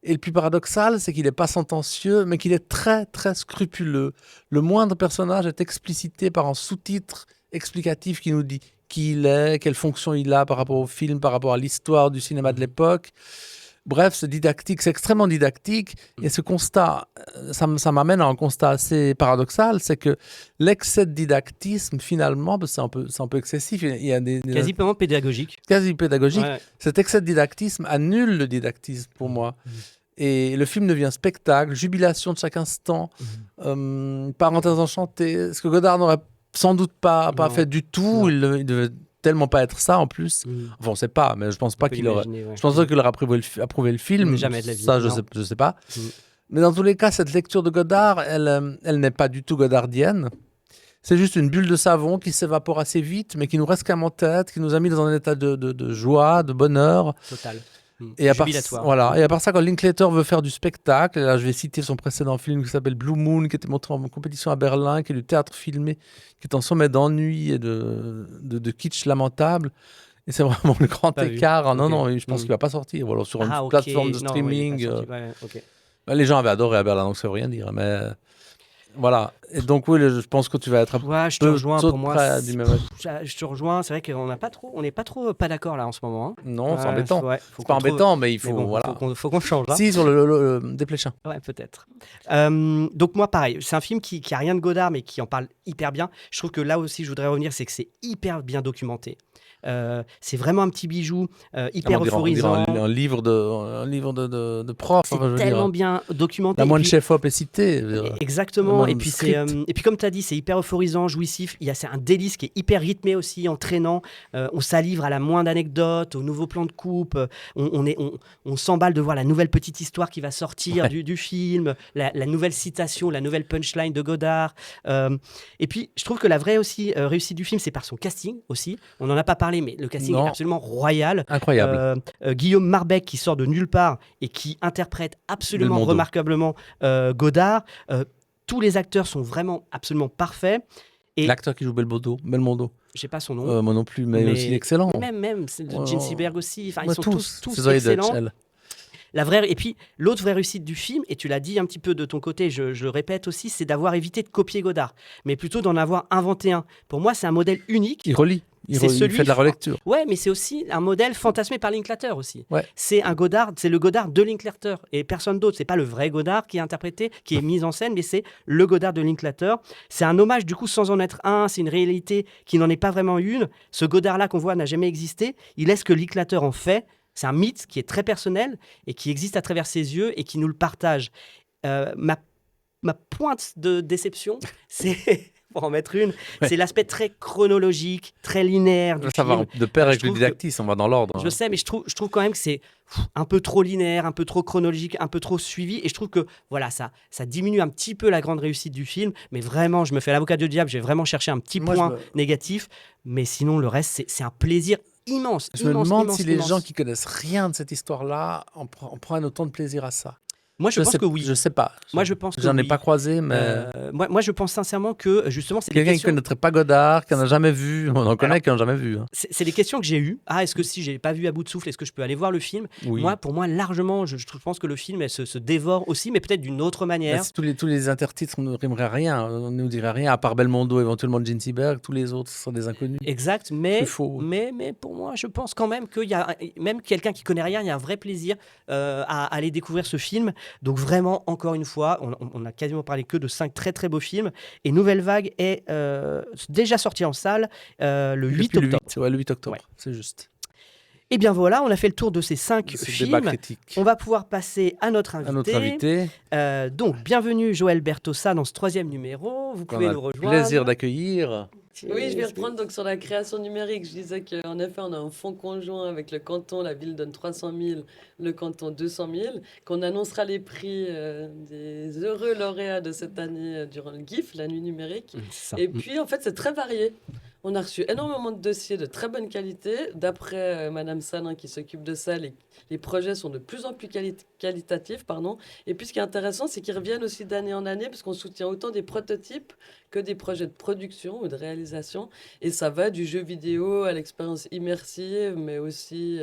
B: Et le plus paradoxal, c'est qu'il n'est pas sentencieux, mais qu'il est très, très scrupuleux. Le moindre personnage est explicité par un sous-titre explicatif qui nous dit qui il est, quelle fonction il a par rapport au film, par rapport à l'histoire du cinéma de l'époque. Bref, c'est didactique, c'est extrêmement didactique. Et ce constat, ça m'amène à un constat assez paradoxal, c'est que l'excès de didactisme, finalement, c'est un peu excessif. Il y a
A: quasiment pédagogique.
B: Quasi pédagogique.
A: Ouais.
B: Cet excès de didactisme annule le didactisme pour moi. Et le film devient spectacle, jubilation de chaque instant, parenthèse enchantée. Ce que Godard n'aurait sans doute pas fait du tout. Il devait tellement pas être ça en plus. Enfin, on ne sait pas, mais je pense pas qu'il aurait. Je pense pas qu'il aurait approuvé le film.
A: Mais jamais de la vie.
B: Ça, je sais pas. Mais dans tous les cas, cette lecture de Godard, elle n'est pas du tout godardienne. C'est juste une bulle de savon qui s'évapore assez vite, mais qui nous reste quand même en tête, qui nous a mis dans un état de joie, de bonheur.
A: Total.
B: Et à part ça, quand Linklater veut faire du spectacle, et là je vais citer son précédent film qui s'appelle Blue Moon, qui était montré en compétition à Berlin, qui est du théâtre filmé, qui est en sommet d'ennui et de kitsch lamentable. Et c'est vraiment le grand écart. Non, je pense qu'il va pas sortir. Voilà, sur une plateforme de streaming. Les gens avaient adoré à Berlin, donc ça veut rien dire. Mais voilà. Et donc oui, je pense que tu vas être
A: je te rejoins. Pour moi, je te rejoins. C'est vrai qu'on n'est pas trop pas d'accord là en ce moment. Hein.
B: Non, c'est embêtant. C'est pas embêtant, mais il faut
A: faut qu'on change. Là.
B: Si, sur le Desplechin.
A: Ouais, peut-être. Donc moi, pareil, c'est un film qui a rien de Godard, mais qui en parle hyper bien. Je trouve que là aussi, je voudrais revenir, c'est que c'est hyper bien documenté. C'est vraiment un petit bijou hyper euphorisant.
B: Un livre de prof.
A: C'est tellement bien documenté.
B: La moindre chef-op est cité.
A: Exactement. Et puis comme tu as dit, c'est hyper euphorisant, jouissif. C'est un délice qui est hyper rythmé aussi, entraînant. On s'alivre à la moindre anecdote, au nouveau plan de coupe. On s'emballe de voir la nouvelle petite histoire qui va sortir du film, la nouvelle citation, la nouvelle punchline de Godard. Et puis, je trouve que la vraie aussi réussite du film, c'est par son casting aussi. On n'en a pas parlé, mais le casting est absolument royal.
B: Incroyable.
A: Guillaume Marbeck qui sort de nulle part et qui interprète absolument remarquablement Godard. Tous les acteurs sont vraiment absolument parfaits. Et
B: l'acteur qui joue Belmondo,
A: je sais pas son nom.
B: Moi non plus, mais aussi excellent.
A: Même Gene Seberg aussi. Enfin, ils sont tous excellents. Et puis, l'autre vraie réussite du film, et tu l'as dit un petit peu de ton côté, je le répète aussi, c'est d'avoir évité de copier Godard, mais plutôt d'en avoir inventé un. Pour moi, c'est un modèle unique.
B: Il relie. Il fait de la relecture.
A: Ouais, mais c'est aussi un modèle fantasmé par Linklater aussi.
B: Ouais.
A: C'est le Godard de Linklater et personne d'autre. C'est pas le vrai Godard qui est interprété, qui est mis en scène, mais c'est le Godard de Linklater. C'est un hommage du coup sans en être un. C'est une réalité qui n'en est pas vraiment une. Ce Godard-là qu'on voit n'a jamais existé. Il laisse que Linklater en fait. C'est un mythe qui est très personnel et qui existe à travers ses yeux et qui nous le partage. Ma pointe de déception, c'est... pour en mettre une, c'est l'aspect très chronologique, très linéaire du
B: ça
A: film.
B: Va de pair avec le didactisme, on va dans l'ordre.
A: Je sais, mais je trouve quand même que c'est un peu trop linéaire, un peu trop chronologique, un peu trop suivi, et je trouve que voilà, ça diminue un petit peu la grande réussite du film, mais vraiment, je me fais l'avocat du diable, j'ai vraiment cherché un petit point négatif, mais sinon, le reste, c'est un plaisir immense.
B: Je me demande si les gens qui connaissent rien de cette histoire-là en prennent autant de plaisir à ça.
A: Moi, je pense que oui.
B: Je sais pas.
A: Moi, je pense que
B: J'en ai
A: oui.
B: pas croisé, mais
A: Moi, je pense sincèrement que justement, c'est des
B: quelqu'un qui
A: questions.
B: connaîtrait pas Godard, qui en a jamais vu, on en connaît
A: Alors,
B: qui n'en a jamais vu. Hein.
A: c'est des questions que j'ai eues. Ah, est-ce que si j'ai pas vu à bout de souffle, est-ce que je peux aller voir le film?
B: Oui.
A: Pour moi, largement, je pense que le film elle se dévore aussi, mais peut-être d'une autre
B: Mais
A: manière.
B: si tous les intertitres ne rimeraient rien, on ne nous dirait rien, à part Belmondo, éventuellement Gene Seberg, tous les autres sont des inconnus.
A: Exact,
B: C'est faux.
A: mais pour moi, je pense quand même qu'il y a, même quelqu'un qui connaît rien, il y a un vrai plaisir à aller découvrir ce film. Donc vraiment, encore une fois, on a quasiment parlé que de 5 très très beaux films. Et Nouvelle Vague est déjà sorti en salle le 8
B: Depuis
A: octobre.
B: le 8 octobre,
A: Ouais.
B: c'est juste.
A: Et bien voilà, on a fait le tour de ces 5
B: Ce débat
A: films.
B: critique.
A: On va pouvoir passer à notre
B: À notre invité,
A: Donc, bienvenue Joël Bertossa dans ce 3e numéro. Vous
B: qu'on
A: pouvez
B: a
A: nous
B: le
A: rejoindre.
B: plaisir d'accueillir.
C: Oui, je vais reprendre donc sur la création numérique. Je disais qu'en effet, on a un fonds conjoint avec le canton. La ville donne 300 000, le canton 200 000. Qu'on annoncera les prix des heureux lauréats de cette année durant le GIF, la nuit numérique.
A: C'est ça.
C: Et puis, en fait, c'est très varié. On a reçu énormément de dossiers de très bonne qualité. D'après Madame Salin qui s'occupe de ça, les projets sont de plus en plus qualitatifs. Pardon. Et puis, ce qui est intéressant, c'est qu'ils reviennent aussi d'année en année, parce qu'on soutient autant des prototypes que des projets de production ou de réalisation. Et ça va du jeu vidéo à l'expérience immersive, mais aussi...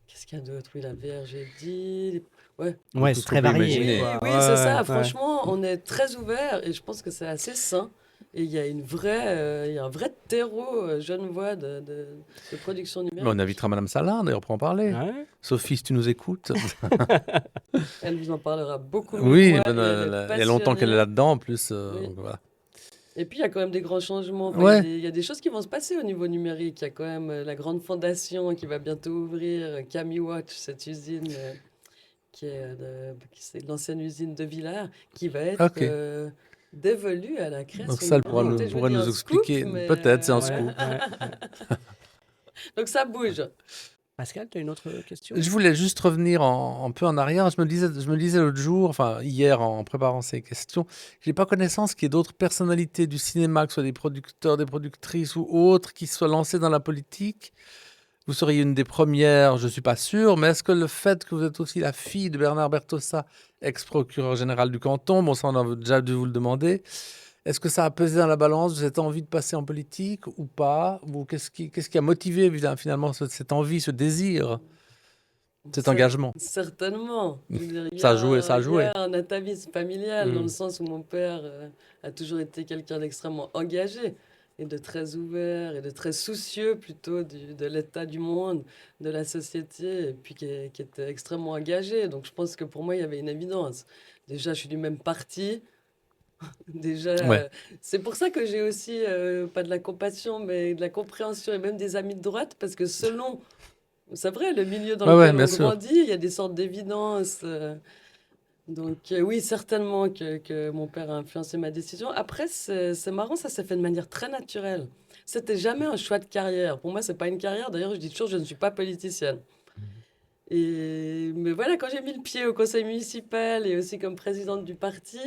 C: qu'est-ce qu'il y a d'autre? Oui, la VR, j'ai dit... Ouais.
A: Ouais,
B: Tout
A: c'est très
B: ce qu'on peut
A: varié.
B: imaginer.
C: Oui,
A: quoi.
C: oui, c'est ça.
A: Ouais.
C: Franchement, on est très ouvert et je pense que c'est assez sain. Et il y a il y a un vrai terreau genevois de production
B: Mais
C: numérique.
B: on invitera Madame Salin, d'ailleurs, pour en parler.
A: Ouais.
B: Sophie, si tu nous écoutes.
C: Elle vous en parlera beaucoup mieux
B: Oui,
C: que moi, et elle est
B: il y a longtemps qu'elle est
C: passionnée.
B: là-dedans, en plus.
C: Oui.
B: Donc voilà.
C: Et puis, il y a quand même des grands changements. Enfin,
B: Ouais.
C: il y a des choses qui vont se passer au niveau numérique. Il y a quand même la grande fondation qui va bientôt ouvrir, Camille Watch, cette usine c'est l'ancienne usine de Villars, qui va être
B: Ok.
C: dévolue à la création
B: Donc ça, elle
C: numérique. Je vous
B: pourra
C: dis
B: nous
C: un
B: expliquer.
C: scoop, mais,
B: Peut-être, c'est un
A: Ouais,
B: scoop.
A: ouais.
C: Donc ça bouge.
A: Pascal, tu as une autre question?
B: Je voulais juste revenir un peu en arrière. Je me disais l'autre jour, enfin hier en préparant ces questions, je n'ai pas connaissance qu'il y ait d'autres personnalités du cinéma, que ce soit des producteurs, des productrices ou autres, qui soient lancés dans la politique. Vous seriez une des premières, je ne suis pas sûr, mais est-ce que le fait que vous êtes aussi la fille de Bernard Bertossa, ex-procureur général du canton, bon ça on a déjà dû vous le demander, est-ce que ça a pesé dans la balance de cette envie de passer en politique ou pas? Ou qu'est-ce qui a motivé finalement cette envie, ce désir, cet engagement?
C: Certainement. Je veux dire,
B: Ça a joué, ça a
C: il y
B: joué.
C: a un atavisme familial dans
A: Mm.
C: le sens où mon père a toujours été quelqu'un d'extrêmement engagé et de très ouvert et de très soucieux plutôt de l'état du monde, de la société, et puis qui était extrêmement engagé. Donc je pense que pour moi, il y avait une évidence. Déjà, je suis du même parti. Déjà,
B: Ouais.
C: c'est pour ça que j'ai aussi, pas de la compassion, mais de la compréhension et même des amis de droite, parce que selon, c'est vrai, le milieu dans
B: Ouais,
C: lequel
B: bien
C: on
B: sûr.
C: grandit, il y a des sortes d'évidences. Donc oui, certainement que mon père a influencé ma décision. Après, c'est marrant, ça s'est fait de manière très naturelle. C'était jamais un choix de carrière. Pour moi, c'est pas une carrière. D'ailleurs, je dis toujours, je ne suis pas politicienne. Mais voilà, quand j'ai mis le pied au conseil municipal et aussi comme présidente du parti,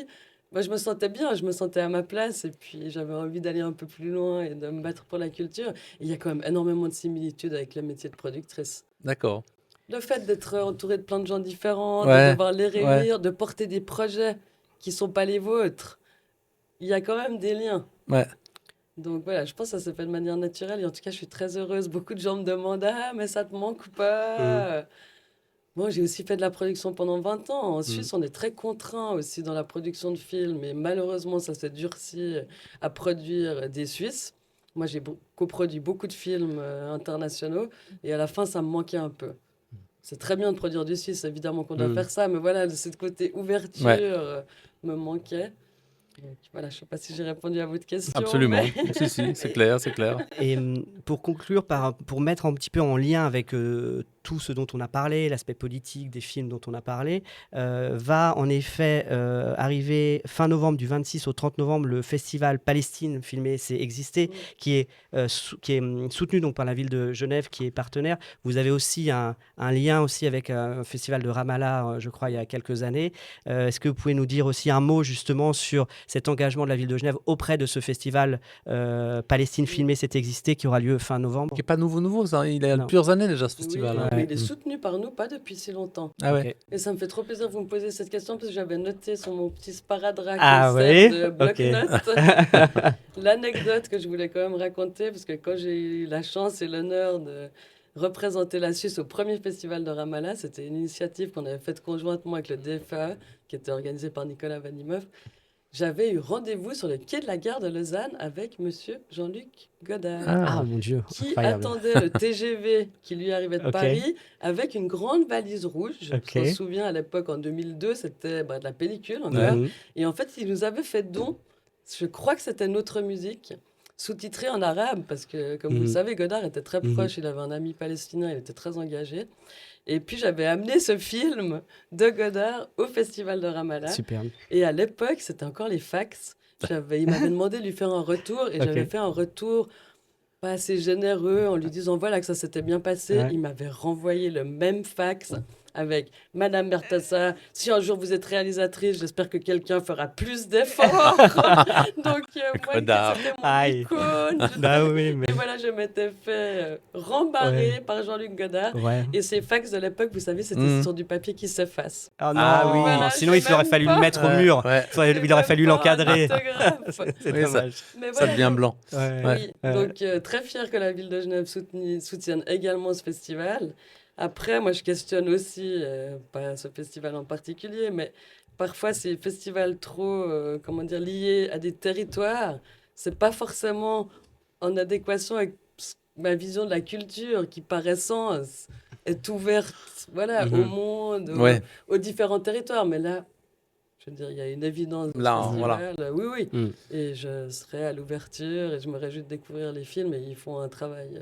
C: bah, je me sentais bien, je me sentais à ma place et puis j'avais envie d'aller un peu plus loin et de me battre pour la culture. Et il y a quand même énormément de similitudes avec le métier de productrice.
B: D'accord.
C: Le fait d'être entouré de plein de gens différents, de
B: Ouais,
C: devoir les
B: ouais.
C: réunir, de porter des projets qui sont pas les vôtres, il y a quand même des liens.
B: Ouais.
C: Donc voilà, je pense que ça se fait de manière naturelle et en tout cas, je suis très heureuse. Beaucoup de gens me demandent: ah, mais ça te manque ou pas? Moi, j'ai aussi fait de la production pendant 20 ans. En Suisse, on est très contraint aussi dans la production de films. Et malheureusement, ça s'est durci à produire des Suisses. Moi, j'ai coproduit beaucoup de films internationaux. Et à la fin, ça me manquait un peu. C'est très bien de produire du Suisse, évidemment qu'on doit faire ça. Mais voilà, ce côté ouverture
B: Ouais.
C: me manquait. Donc, voilà, je ne sais pas si j'ai répondu à votre question.
B: Absolument.
C: mais-
B: Si, c'est clair, c'est clair.
A: Et pour conclure, pour mettre un petit peu en lien avec tout ce dont on a parlé, l'aspect politique des films dont on a parlé, va en effet arriver fin novembre, du 26 au 30 novembre, le festival Palestine Filmer c'est exister, qui est soutenu donc par la ville de Genève, qui est partenaire. Vous avez aussi un lien aussi avec un festival de Ramallah, je crois, il y a quelques années. Est-ce que vous pouvez nous dire aussi un mot justement sur cet engagement de la ville de Genève auprès de ce festival Palestine Filmer c'est exister, qui aura lieu fin novembre?
B: Qui n'est pas nouveau, ça. Il a
A: Non.
B: plusieurs années déjà, ce festival.
C: Oui,
B: hein.
C: mais il est soutenu par nous pas depuis si longtemps.
B: Ah ouais.
A: Ok.
C: Et ça me fait trop plaisir que vous me posez cette question parce que j'avais noté sur mon petit sparadrap
A: Ah
C: concept
A: oui?
C: de
A: Ok.
C: bloc-notes l'anecdote que je voulais quand même raconter parce que quand j'ai eu la chance et l'honneur de représenter la Suisse au premier festival de Ramallah, c'était une initiative qu'on avait faite conjointement avec le DFA qui était organisée par Nicolas Vanimov. J'avais eu rendez-vous sur le quai de la gare de Lausanne avec monsieur Jean-Luc Godard
A: Ah mon Dieu,
C: qui
A: incroyable.
C: attendait le TGV qui lui arrivait de
A: Ok.
C: Paris avec une grande valise rouge.
A: Ok.
C: Je me souviens à l'époque, en 2002, c'était de la pellicule encore.
B: Ouais.
A: Mhm.
C: Et en fait, il nous avait fait don, je crois que c'était notre musique, sous-titrée en arabe, parce que, comme vous le
A: Mhm.
C: savez, Godard était très
A: Mhm.
C: proche, il avait un ami palestinien, il était très engagé. Et puis, j'avais amené ce film de Godard au Festival de Ramallah.
A: Superbe.
C: Et à l'époque, c'était encore les fax. Il m'avait demandé de lui faire un retour et
A: Ok.
C: j'avais fait un retour pas assez généreux en lui disant voilà que ça s'était bien passé.
A: Ouais.
C: Il m'avait renvoyé le même fax avec Madame Bertassa, si un jour vous êtes réalisatrice, j'espère que quelqu'un fera plus d'efforts. Donc, moi,
B: Godard.
C: c'était mon
A: Aïe.
C: icône.
A: Bah oui, mais.
C: Et voilà, je m'étais fait rembarrer
A: Ouais.
C: par Jean-Luc Godard.
A: Ouais.
C: Et ces fax de l'époque, vous savez, c'était
B: Mhm.
C: sur du papier qui s'efface.
A: Ah non,
B: Ah oui.
C: Voilà,
A: sinon
C: je
A: il aurait
C: sais
A: fallu
C: même
A: le
C: pas.
A: mettre au mur.
B: Ouais.
A: Il aurait fallu l'encadrer.
C: C'est
A: C'est
B: Oui, ça-
A: dommage.
C: Mais
B: Ça
C: voilà,
B: devient
C: donc-
B: blanc.
A: Ouais.
C: Oui,
A: Ouais.
C: donc très fier que la ville de Genève soutienne également ce festival. Après, moi, je questionne aussi, pas ce festival en particulier, mais parfois ces festivals trop, comment dire, liés à des territoires, c'est pas forcément en adéquation avec ma vision de la culture qui, par essence, est ouverte, voilà,
A: Mhm.
C: au monde,
B: Ouais.
C: aux différents territoires. Mais là, je veux dire, il y a une évidence de ce
B: Là,
C: festival.
B: voilà.
C: Oui, oui.
A: Mm.
C: Et je serai à l'ouverture et je me réjouis de découvrir les films et ils font un travail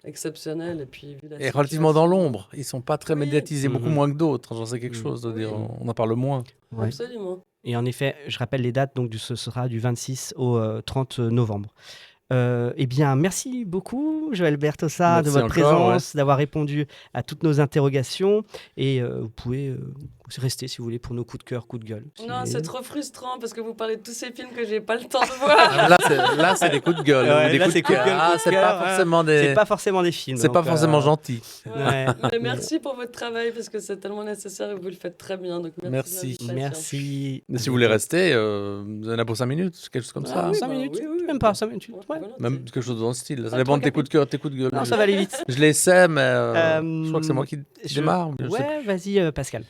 C: exceptionnel. Et puis, vu la
B: Et relativement dans
C: situation-
B: l'ombre. Ils sont pas très
C: Oui.
B: médiatisés, beaucoup
A: Mhm.
B: moins que d'autres. J'en sais quelque
A: Mhm.
B: chose de dire.
C: Oui.
B: On en parle moins.
A: Ouais.
C: Absolument.
A: Et en effet, je rappelle les dates, donc ce sera du 26 au 30 novembre. Eh bien, merci beaucoup, Joël Bertossa, de
B: Merci
A: votre
B: encore,
A: présence, d'avoir répondu à toutes nos interrogations. Et vous pouvez rester, si vous voulez, pour nos coups de cœur, coups de gueule. si
C: Non,
A: vous
C: c'est
A: voulez.
C: trop frustrant parce que vous parlez de tous ces films que j'ai pas le temps de voir.
B: Ah, là, c'est des coups de gueule.
A: Ouais,
B: ou des
A: là,
B: coups
A: c'est
B: de
A: coups de
B: cœur.
A: gueule,
B: Ah,
A: coups de
B: c'est
A: cœur,
B: pas
A: hein.
B: forcément
A: C'est
B: des.
A: pas forcément des films.
B: C'est pas
A: donc,
B: forcément gentil.
C: Ouais.
A: Ouais.
C: Mais merci pour votre travail parce que c'est tellement nécessaire et vous le faites très bien. Donc merci.
B: Merci.
C: de l'invitation.
A: Merci.
B: Mais si vous voulez rester, vous en avez pour 5 minutes, quelque chose comme
C: Ah
B: ça.
C: oui,
A: 5
C: bah,
A: minutes.
C: oui, oui,
A: Même
C: oui.
A: pas 5 minutes.
C: Ouais,
A: Ouais.
C: volontiers.
B: Même quelque chose dans le style. Ça
A: Ah,
B: dépend de tes
A: 3-4
B: coups de cœur, tes coups de gueule.
A: Non, ça va aller vite.
B: Je les sais, mais je crois que c'est moi qui
A: je-
B: démarre. Je sais
A: Ouais, vas-y, Pascal.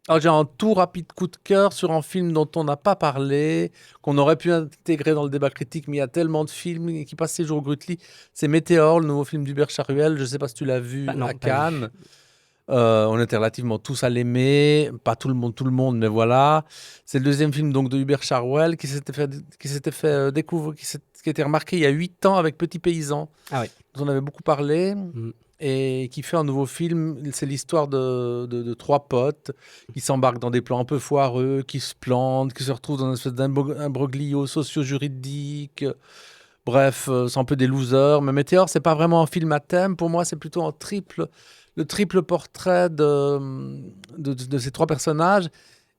B: Alors, j'ai un tout rapide coup de cœur sur un film dont on n'a pas parlé, qu'on aurait pu intégrer dans le débat critique, mais il y a tellement de films qui passent ces jours au Grutli. C'est Météore, le nouveau film d'Hubert Charuel. Je ne sais pas si tu l'as vu
A: Bah, non,
B: à
A: pas
B: Cannes. On était relativement tous à l'aimer. Pas tout le monde, mais voilà. C'est le deuxième film donc, de Hubert Charuel qui s'était fait découvrir, qui a été remarqué il y a 8 ans avec Petit Paysan.
A: Ah oui.
B: Dont on avait beaucoup parlé.
A: Mhm.
B: Et qui fait un nouveau film. C'est l'histoire de trois potes qui s'embarquent dans des plans un peu foireux, qui se plantent, qui se retrouvent dans une espèce d'imbroglio socio-juridique. Bref, c'est un peu des losers. Mais Météore, c'est pas vraiment un film à thème. Pour moi, c'est plutôt le triple portrait de ces trois personnages.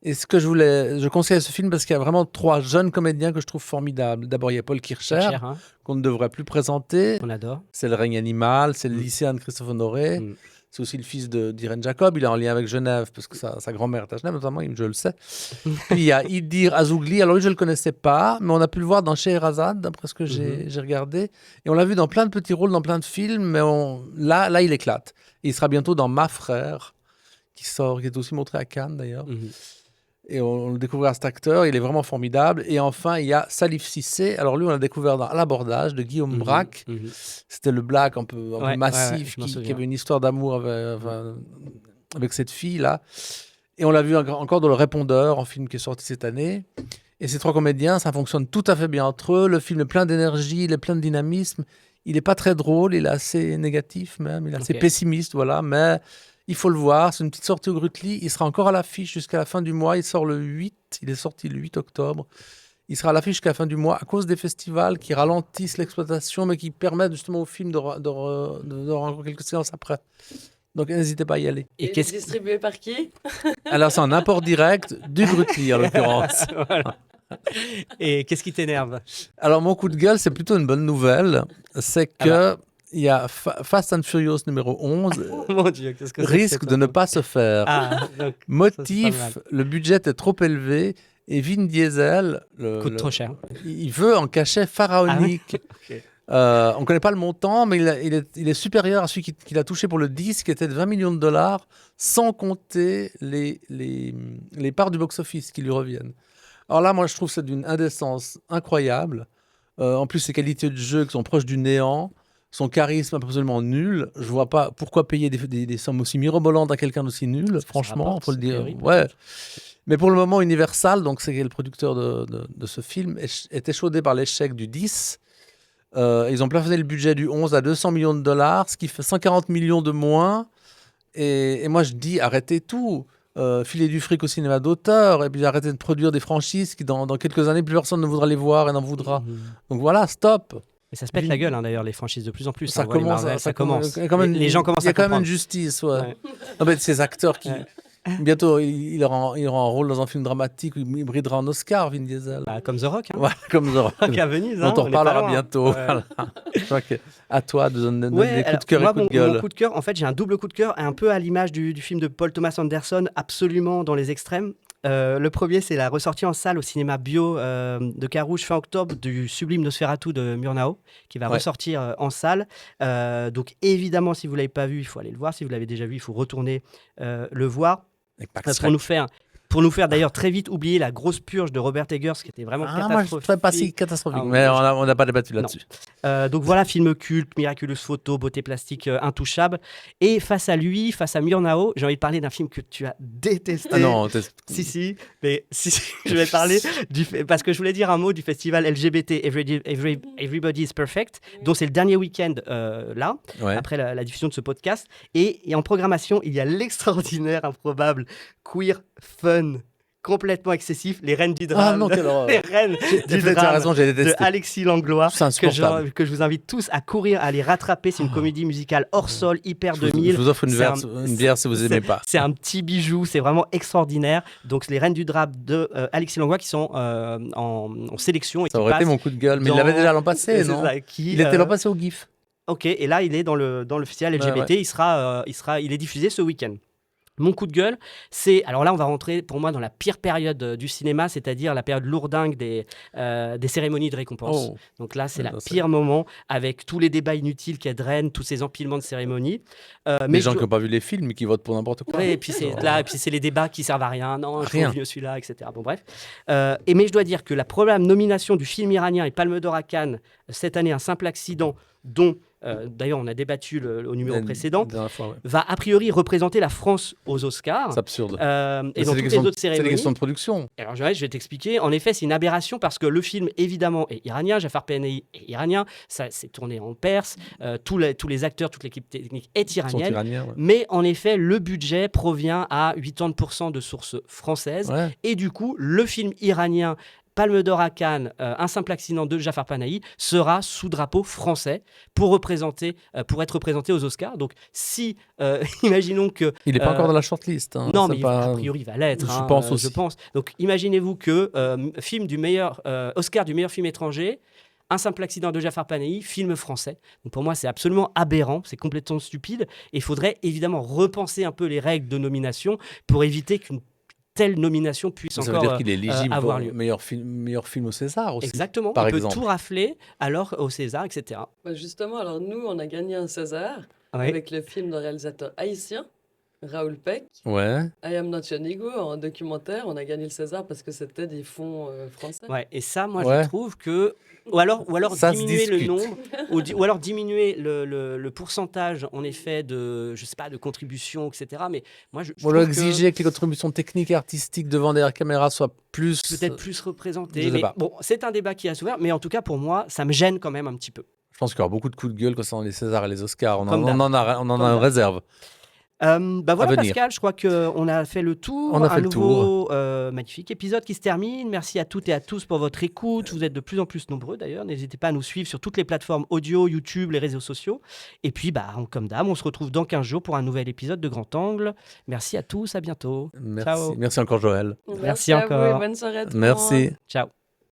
B: Et ce que je conseille ce film parce qu'il y a vraiment trois jeunes comédiens que je trouve formidables. D'abord, il y a Paul Kircher,
A: Cher, hein.
B: qu'on ne devrait plus présenter.
A: On adore.
B: C'est le règne animal, c'est le lycéen de Christophe Honoré.
A: Mm.
B: C'est aussi le fils d'Irène Jacob. Il est en lien avec Genève, parce que sa grand-mère est à Genève, notamment, je le sais. Puis il y a Idir Azougli. Alors lui, je ne le connaissais pas, mais on a pu le voir dans Scheherazade, d'après ce que j'ai regardé. Et on l'a vu dans plein de petits rôles, dans plein de films, mais là, il éclate. Et il sera bientôt dans Ma Frère, qui est aussi montré à Cannes, d'ailleurs.
A: Mhm.
B: Et on le découvrira, cet acteur, il est vraiment formidable. Et enfin, il y a Salif Cissé. Alors lui, on l'a découvert dans À l'abordage de Guillaume
A: Mhm.
B: Braque.
A: Mhm.
B: C'était le black un peu
A: Ouais,
B: massif
A: je m'en
B: qui
A: souviens.
B: avait une histoire d'amour avec cette fille-là. Et on l'a vu encore dans Le Répondeur, un film qui est sorti cette année. Et ces trois comédiens, ça fonctionne tout à fait bien entre eux. Le film est plein d'énergie, il est plein de dynamisme. Il n'est pas très drôle, il est assez négatif même, il est assez
A: Ok.
B: pessimiste, voilà. Mais il faut le voir, c'est une petite sortie au Grutli. Il sera encore à l'affiche jusqu'à la fin du mois. Il sort le 8, il est sorti le 8 octobre. Il sera à l'affiche jusqu'à la fin du mois à cause des festivals qui ralentissent l'exploitation, mais qui permettent justement au film de encore quelques séances après. Donc n'hésitez pas à y aller.
C: Et
A: qu'est-ce
C: distribué par qui?
B: Alors c'est un import direct du Grutli en l'occurrence.
A: Voilà. Et qu'est-ce qui t'énerve?
B: Alors mon coup de gueule, c'est plutôt une bonne nouvelle. C'est que il y a Fast and Furious numéro 11,
A: Mon Dieu, qu'est-ce que c'est que
B: risque
A: cette
B: de ne
A: info?
B: pas se faire.
A: Ah, donc,
B: Motif, le budget est trop élevé et Vin Diesel
A: coûte trop cher.
B: il veut un cachet pharaonique.
A: Ok.
B: On ne connaît pas le montant, mais il est supérieur à celui qu'il a touché pour le disque, qui était de 20 millions de dollars, sans compter les parts du box-office qui lui reviennent. Alors là, moi, je trouve que c'est d'une indécence incroyable. En plus, ses qualités de jeu qui sont proches du néant, son charisme absolument nul. Je vois pas pourquoi payer des sommes aussi mirobolantes à quelqu'un d'aussi nul,
A: Parce que ça
B: franchement,
A: rapporte,
B: faut le
A: c'est
B: dire.
A: terrible.
B: Ouais. Mais pour le moment, Universal, donc c'est le producteur de ce film, est échaudé par l'échec du 10. Ils ont plafonné le budget du 11 à 200 millions de dollars, ce qui fait 140 millions de moins. Et moi, je dis, arrêtez tout. Filez du fric au cinéma d'auteur, et puis arrêtez de produire des franchises qui, dans quelques années, plus personne ne voudra les voir et n'en voudra.
A: Mhm.
B: Donc voilà, stop.
A: Mais ça se pète la gueule, hein, d'ailleurs, les franchises de plus en plus.
B: Ça
A: On voit les
B: commence.
A: Marvel, ça commence.
B: Il y a quand même
A: Les gens commencent
B: Il y a
A: à
B: quand même une
A: comprendre.
B: justice, ouais.
A: Ouais.
B: Non, mais ces acteurs qui...
A: Ouais.
B: Bientôt, il aura un rôle dans un film dramatique où il bridera un Oscar, Vin Diesel.
A: Bah, comme The Rock, hein.
B: Voilà, comme The Rock.
A: Rock à Venise,
B: Dont
A: hein,
B: on
A: on est pas
B: reparlera
A: loin.
B: bientôt.
A: Ouais.
B: Voilà. Je crois que à toi de donner
A: Ouais,
B: des coups
A: alors,
B: de cœur
A: moi,
B: et coups de
A: mon
B: gueule.
A: coup de cœur, en fait, j'ai un double coup de cœur, un peu à l'image du film de Paul Thomas Anderson, absolument dans les extrêmes. Le premier, c'est la ressortie en salle au cinéma bio de Carouge fin octobre du sublime Nosferatu de Murnau, qui va
B: Ouais.
A: ressortir en salle. Donc évidemment, si vous ne l'avez pas vu, il faut aller le voir. Si vous l'avez déjà vu, il faut retourner le voir.
B: Et pas que
A: Pour
B: ça.
A: nous faire d'ailleurs très vite oublier la grosse purge de Robert Eggers, qui était vraiment
B: Moi, je ne
A: catastrophique.
B: serais pas si catastrophique.
A: Ah,
B: mais
A: moi,
B: on n'a pas débattu
A: Non.
B: là-dessus.
A: Donc voilà, film culte, miraculeuse photo, beauté plastique intouchable. Et face à lui, face à Murnau, j'ai envie de parler d'un film que tu as détesté.
B: Ah non,
A: Si, mais si, je vais parler parce que je voulais dire un mot du festival LGBT Everybody is Perfect, dont c'est le dernier week-end là,
B: ouais.
A: après la diffusion de ce podcast. Et en programmation, il y a l'extraordinaire, improbable, queer, fun, complètement excessif, Les Reines du
B: Ah
A: Drame.
B: non, quelle horreur.
A: Les Reines du
B: Tu as
A: Drame
B: raison, j'ai
A: de
B: détesté.
A: Alexis Langlois.
B: C'est insupportable.
A: Que je vous invite tous à courir, à les rattraper. C'est une comédie musicale hors sol, hyper
B: Je
A: 2000.
B: vous offre une
A: C'est
B: bière si vous n'aimez pas.
A: C'est un petit bijou, c'est vraiment extraordinaire. Donc, Les Reines du Drame de Alexis Langlois qui sont en sélection. Et
B: Ça
A: qui
B: aurait été
A: passent
B: mon coup de gueule, mais il
A: dans-
B: l'avait déjà l'an passé,
A: c'est
B: non
A: ça,
B: Il était l'an passé au GIF.
A: Ok, et là, il est dans le festival LGBT.
B: Ouais.
A: Il est diffusé ce week-end. Mon coup de gueule, c'est... Alors là, on va rentrer pour moi dans la pire période du cinéma, c'est-à-dire la période lourdingue des cérémonies de récompense.
B: Oh.
A: Donc là, c'est
B: Ouais,
A: le
B: non, c'est-
A: pire moment, avec tous les débats inutiles qu'elle draine, tous ces empilements de cérémonies.
B: Les
A: Mais
B: gens
A: je-
B: qui n'ont pas vu les films mais qui votent pour n'importe quoi.
A: Ouais, et puis c'est là, et puis c'est les débats qui servent à rien. Non, je
B: Rien.
A: trouve mieux celui-là, etc. Bon, bref. Mais je dois dire que la probable nomination du film iranien et Palme d'Or à Cannes cette année, Un simple accident, dont d'ailleurs on a débattu au numéro précédent,
B: La dernière fois, ouais.
A: va a priori représenter la France aux Oscars.
B: C'est absurde.
A: Et
B: Mais
A: dans
B: c'est des
A: toutes les
B: questions-
A: autres
B: C'est des
A: cérémonies.
B: questions de production.
A: Alors je vais t'expliquer. En effet, c'est une aberration parce que le film, évidemment, est iranien. Jafar Panahi est iranien. Ça s'est tourné en Perse. Tous les acteurs, toute l'équipe technique est
B: Ils sont
A: iranienne.
B: iraniens. Ouais.
A: Mais en effet, le budget provient à 80% de sources françaises.
B: Ouais.
A: Et du coup, le film iranien Palme d'Or à Cannes, Un simple accident de Jafar Panahi, sera sous drapeau français pour être représenté aux Oscars. Donc, si, imaginons que...
B: Il n'est pas
A: Euh,
B: encore dans la shortlist. Hein.
A: non,
B: C'est
A: mais
B: pas-
A: a priori, il va l'être.
B: Je
A: hein,
B: pense aussi.
A: Je pense. Donc, imaginez-vous que film du meilleur Oscar du meilleur film étranger, Un simple accident de Jafar Panahi, film français. Donc, pour moi, c'est absolument aberrant, c'est complètement stupide. Et il faudrait évidemment repenser un peu les règles de nomination pour éviter qu'une telle nomination puisse
B: Ça veut
A: encore
B: dire qu'il est éligible
A: avoir
B: pour
A: lieu.
B: meilleur film au César aussi.
A: Exactement.
B: par
A: Il
B: exemple.
A: peut tout rafler alors au César, etc.
C: Bah, justement, alors nous, on a gagné un César
A: Ouais.
C: avec le film d'un réalisateur haïtien, Raoul Peck.
B: Ouais.
C: I Am Not Your Nego, en documentaire, on a gagné le César parce que c'était des fonds français.
A: Ouais, et ça, moi,
B: Ouais.
A: je trouve que... Ou alors
B: Ça se
A: diminuer le
B: discute.
A: nombre, ou alors diminuer le pourcentage, en effet, de, je sais pas, de contribution, etc. Mais moi, je
B: On doit
A: trouve que
B: exiger que les contributions techniques et artistiques devant derrière caméra soient plus.
A: peut-être plus représenté.
B: Je sais
A: Mais
B: pas.
A: bon, c'est un débat qui a s'ouvert, mais en tout cas, pour moi, ça me gêne quand même un petit peu.
B: Je pense qu'il y aura beaucoup de coups de gueule concernant les Césars et les Oscars. On
A: Comme
B: en a
A: Comme
B: en
A: d'hab.
B: réserve.
A: Bah voilà,
B: venir.
A: Pascal, je crois qu'on a fait le tour.
B: On a fait
A: un
B: le
A: nouveau magnifique épisode qui se termine. Merci à toutes et à tous pour votre écoute. Vous êtes de plus en plus nombreux d'ailleurs. N'hésitez pas à nous suivre sur toutes les plateformes audio, YouTube, les réseaux sociaux. Et puis, comme d'hab, on se retrouve dans 15 jours pour un nouvel épisode de Grand Angle. Merci à tous, à bientôt.
B: Merci.
A: Ciao.
B: Merci encore, Joël.
A: Merci
C: à vous et
A: encore.
C: bonne soirée à tout le monde.
B: Merci.
A: Ciao.